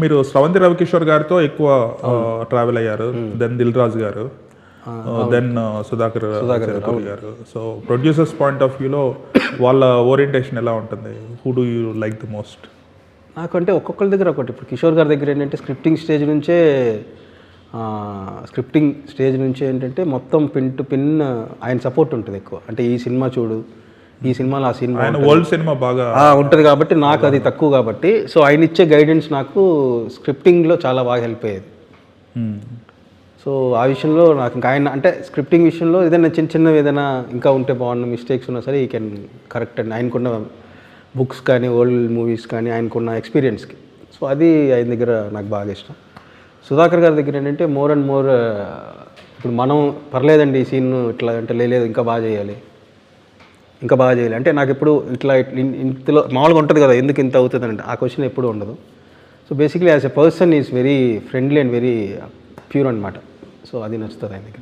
మీరు స్రవంతి రవికిషోర్ గారితో ఎక్కువ ట్రావెల్ అయ్యారు, దెన్ దిల్ రాజు గారు, దెన్ సుధాకర్ గారు. సో ప్రొడ్యూసర్స్ పాయింట్ ఆఫ్ వ్యూలో వాళ్ళ ఓరియంటేషన్ ఎలా ఉంటుంది? Who do you like the most? నాకంటే ఒక్కొక్కరి దగ్గర ఒకటి. ఇప్పుడు కిషోర్ గారి దగ్గర ఏంటంటే స్క్రిప్టింగ్ స్టేజ్ నుంచే ఏంటంటే మొత్తం పిన్ టు పిన్ ఆయన సపోర్ట్ ఉంటుంది ఎక్కువ. అంటే ఈ సినిమా చూడు, ఈ సినిమాలో ఆ సినిమా వరల్డ్ సినిమా బాగా ఉంటుంది కాబట్టి నాకు అది తక్కువ కాబట్టి, సో ఆయన ఇచ్చే గైడెన్స్ నాకు స్క్రిప్టింగ్లో చాలా బాగా హెల్ప్ అయ్యేది. సో ఆ విషయంలో నాకు ఇంకా ఆయన అంటే స్క్రిప్టింగ్ విషయంలో ఏదైనా చిన్నవి ఏదైనా ఇంకా ఉంటే బాగున్న మిస్టేక్స్ ఉన్నా సరే ఈ కెన్ కరెక్ట్ అండి. ఆయనకున్న బుక్స్ కానీ ఓల్డ్ మూవీస్ కానీ ఆయనకున్న ఎక్స్పీరియన్స్కి, సో అది ఆయన దగ్గర నాకు బాగా ఇష్టం. సుధాకర్ గారి దగ్గర ఏంటంటే మోర్ అండ్ మోర్ ఇప్పుడు మనం పర్లేదండి ఈ సీన్ ఇట్లా అంటే లేదు ఇంకా బాగా చేయాలి అంటే నాకు ఎప్పుడు ఇట్లా ఇంతలో మామూలుగా ఉంటుంది కదా, ఎందుకు ఇంత అవుతుంది అంటే ఆ క్వశ్చన్ ఎప్పుడు ఉండదు. So basically as a person is very friendly and very pure అనమాట. సో అది నచ్చుతుంది ఆయన దగ్గర.